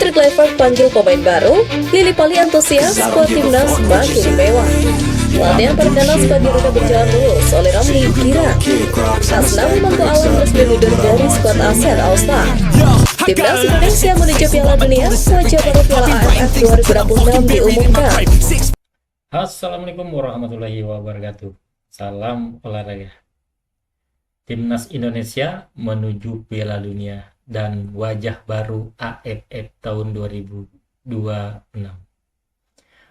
Patrick Kluivert panggil pemain baru, Lily Pali antusias, skuad timnas makin mewah. Latihan perdana skuad Garuda berjalan mulus oleh Ramli Girang. Asnawi Mangko Alam resmi mundur dari skuad ASEAN All-Star. Timnas Indonesia menuju Piala Dunia, wajah baru Piala AFF 2026 diumumkan. Assalamualaikum warahmatullahi wabarakatuh. Salam olahraga. Timnas Indonesia menuju Piala Dunia dan wajah baru AFF tahun 2026.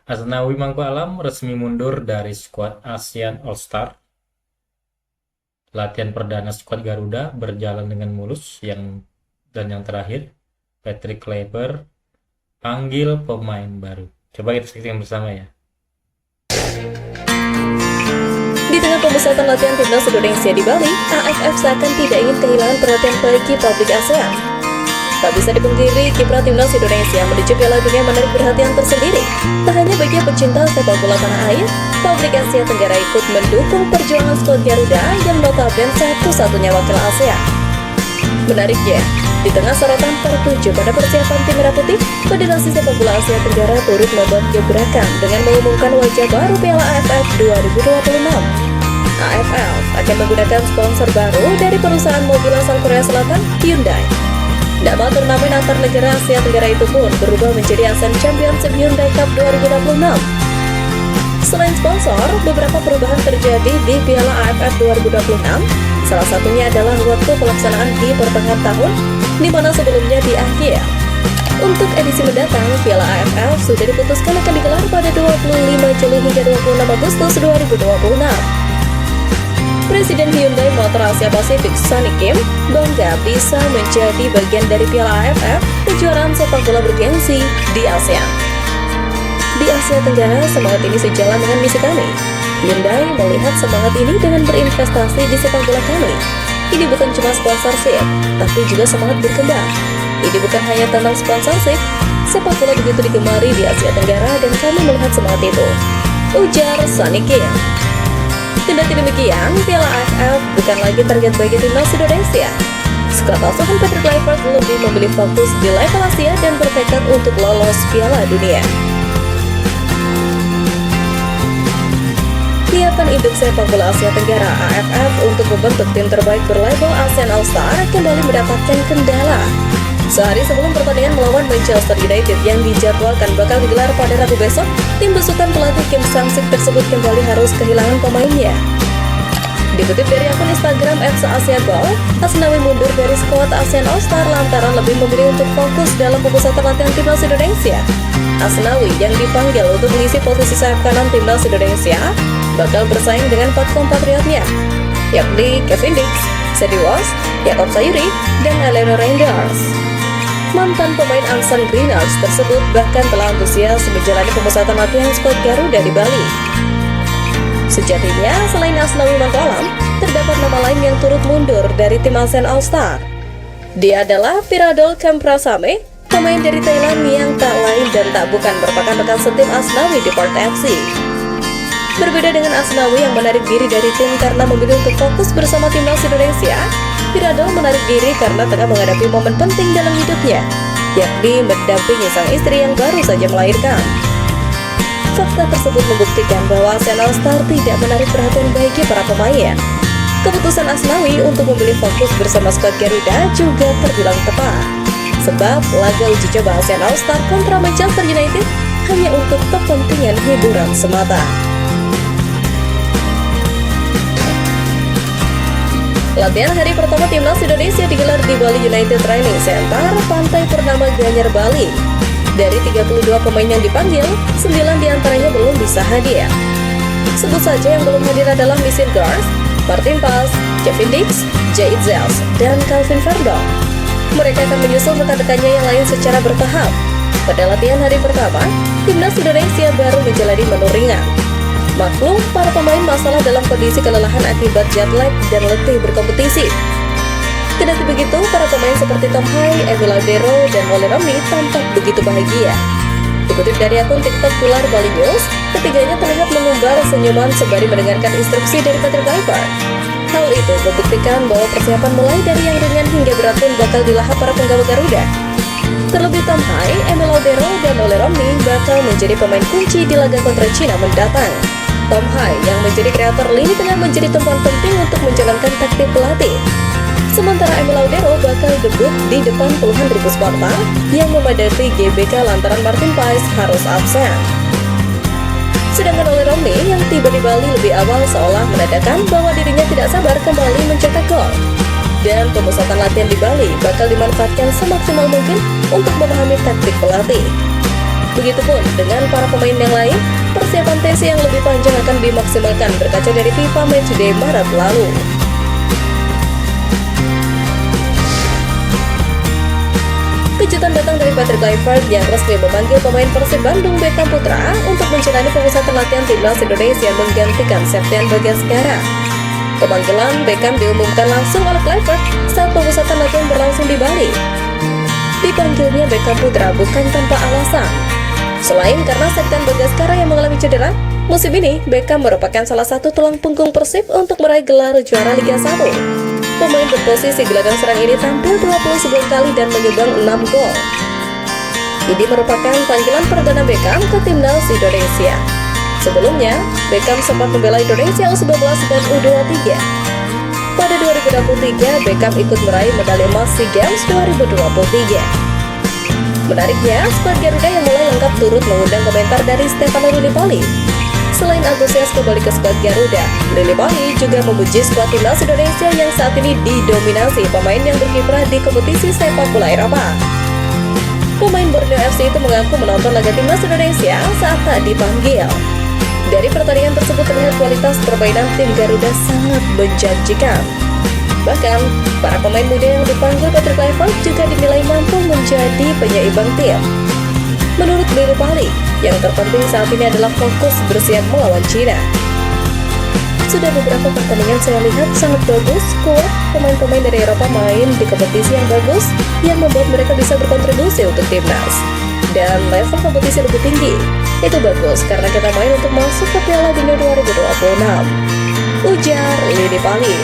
Asnawi Mangko Alam resmi mundur dari skuad ASEAN All-Star. Latihan perdana skuad Garuda berjalan dengan mulus. Dan yang terakhir, Patrick Kluivert panggil pemain baru. Coba kita saksikan bersama ya. Di tengah pemusatan latihan timnas Indonesia di Bali, AFF seakan tidak ingin kehilangan perhatian bagi publik ASEAN. Tak bisa dipungkiri, kiprah timnas Indonesia menuju Piala Dunia menarik perhatian tersendiri. Tak hanya bagi pecinta sepak bola tanah air, publik Asia Tenggara ikut mendukung perjuangan skuad Garuda yang notabene satu-satunya wakil ASEAN. Menariknya, di tengah sorotan tertuju pada persiapan tim Merah Putih, Federasi Sepak Bola Asia Tenggara turut membuat gebrakan dengan mengumumkan wajah baru Piala AFF 2026. AFF akan menggunakan sponsor baru dari perusahaan mobil asal Korea Selatan, Hyundai. Nama turnamen antar negara Asia Tenggara itu pun berubah menjadi ASEAN Championship Hyundai Cup 2026. Selain sponsor, beberapa perubahan terjadi di Piala AFF 2026. Salah satunya adalah waktu pelaksanaan di pertengahan tahun, di mana sebelumnya di akhir. Untuk edisi mendatang, Piala AFF sudah diputuskan akan digelar pada 25 Juli hingga 26 Agustus 2026. Presiden Hyundai Motor Asia Pasifik, Sonny Kim, bangga bisa menjadi bagian dari Piala AFF, kejuaraan sepak bola bergengsi di ASEAN. Di Asia Tenggara, semangat ini sejalan dengan misi kami. Hyundai melihat semangat ini dengan berinvestasi di sepak bola kami. Ini bukan cuma sponsorship, tapi juga semangat berkembang. Ini bukan hanya tentang sponsorship, sepak bola begitu digemari di Asia Tenggara dan kami melihat semangat itu, ujar Sonny Kim. Kendati demikian, Piala AFF bukan lagi target bagi timnas Indonesia. Skuad asuhan Patrick Kluivert lebih memilih fokus di level Asia dan bertekad untuk lolos Piala Dunia. Niatan induk sepak bola Asia Tenggara AFF untuk membentuk tim terbaik berlabel ASEAN All-Star kembali mendapatkan kendala. Sehari sebelum pertandingan melawan Manchester United yang dijadwalkan bakal digelar pada Rabu besok, tim besutan pelatih Kim Sang-sik tersebut kembali harus kehilangan pemainnya. Dikutip dari akun Instagram @AsiaGol, Asnawi mundur dari skuad ASEAN All-Star lantaran lebih memilih untuk fokus dalam pemusatan latihan timnas Indonesia. Asnawi yang dipanggil untuk mengisi posisi sayap kanan timnas Indonesia bakal bersaing dengan 4 kompatriotnya, yakni Kevin Dix, Sedi Was, Yakob Sayuri, dan Eleno Reinders. Mantan pemain Angsan Greeners tersebut bahkan telah antusias menjalani pemusatan latihan skuad Garuda di Bali. Sejatinya, selain Asnawi Mangko Alam, terdapat nama lain yang turut mundur dari tim ASEAN All-Star. Dia adalah Piradol Kamprasame, pemain dari Thailand yang tak lain dan tak bukan merupakan rekan setim Asnawi di Port FC. Berbeda dengan Asnawi yang menarik diri dari tim karena memilih untuk fokus bersama timnas Indonesia, Piradol menarik diri karena tengah menghadapi momen penting dalam hidupnya, yakni mendampingi sang istri yang baru saja melahirkan. Fakta tersebut membuktikan bahwa ASEAN All-Star tidak menarik perhatian bagi para pemain. Keputusan Asnawi untuk memilih fokus bersama skuad Garuda juga terbilang tepat, sebab laga uji coba ASEAN All-Star kontra Manchester United hanya untuk kepentingan hiburan semata. Latihan hari pertama timnas Indonesia digelar di Bali United Training Center, Pantai Purnama Gianyar, Bali. Dari 32 pemain yang dipanggil, 9 diantaranya belum bisa hadir. Sebut saja yang belum hadir adalah Missing Girls, Martin Paz, Kevin Dix, Jay Zels, dan Calvin Verdong. Mereka akan menyusul rekan-rekannya yang lain secara bertahap. Pada latihan hari pertama, timnas Indonesia baru menjalani menu ringan. Maklum, para pemain masalah dalam kondisi kelelahan akibat jet lag dan letih berkompetisi. Kendati begitu, para pemain seperti Tom Hai, Emil Aldero, dan Wally Ramli tampak begitu bahagia. Dikutip dari akun TikTok Pilar Bali News, ketiganya terlihat mengumbar senyuman sembari mendengarkan instruksi dari Patrick Kluivert. Hal itu membuktikan bahwa persiapan mulai dari yang ringan hingga berat pun bakal dilahap para penggawa Garuda. Terlebih Tom Hai, Emil Laudero, dan Ole Romney bakal menjadi pemain kunci di laga kontra Cina mendatang. Tom Hai yang menjadi kreator lini tengah menjadi tumpuan penting untuk menjalankan taktik pelatih. Sementara Emil Laudero bakal debut di depan puluhan ribu supporter yang memadati GBK lantaran Martin Paes harus absen. Sedangkan Ole Romney yang tiba di Bali lebih awal seolah menandakan bahwa dirinya tidak sabar kembali mencetak gol. Dan pemusatan latihan di Bali bakal dimanfaatkan semaksimal mungkin untuk memahami taktik pelatih. Begitupun dengan para pemain yang lain, persiapan tes yang lebih panjang akan dimaksimalkan berkaca dari FIFA Matchday Maret lalu. Kejutan datang dari Patrick Kluivert yang resmi memanggil pemain Persib Bandung Beckham Putra untuk menjalani pemusatan latihan timnas Indonesia menggantikan Septian Bagaskara. Pemanggilan Beckham diumumkan langsung oleh Kluivert saat pemusatan latihan berlangsung di Bali. Dipanggilnya Beckham Putra bukan tanpa alasan. Selain karena Septian Bagaskara yang mengalami cedera, musim ini Beckham merupakan salah satu tulang punggung Persib untuk meraih gelar juara Liga 1. Pemain berposisi gelandang serang ini tampil 29 kali dan menyumbang 6 gol. Ini merupakan panggilan perdana Beckham ke timnas Indonesia. Sebelumnya, Beckham sempat membela Indonesia U19 dan U23. Pada 2023, Beckham ikut meraih medali emas SEA Games 2023. Menariknya, skuad Garuda yang mulai lengkap turut mengundang komentar dari Stefano Lillipali. Selain antusias kembali ke skuad Garuda, Lillipali juga memuji skuad timnas Indonesia yang saat ini didominasi pemain yang berkiprah di kompetisi sepak bola Eropa. Pemain Borneo FC itu mengaku menonton laga timnas Indonesia saat tak dipanggil. Dari pertandingan tersebut terlihat kualitas permainan tim Garuda sangat menjanjikan. Bahkan, para pemain muda yang dipanggil Patrick Kluivert juga dinilai mampu menjadi penyeimbang tim. Menurut Lillipali, yang terpenting saat ini adalah fokus bersiap melawan Cina. Sudah beberapa pertandingan saya lihat sangat bagus, kuat, pemain-pemain dari Eropa main di kompetisi yang bagus, yang membuat mereka bisa berkontribusi untuk timnas. Dan level kompetisi lebih tinggi. Itu bagus karena kita main untuk masuk ke Piala Dunia 2026. Ujar Lillipali.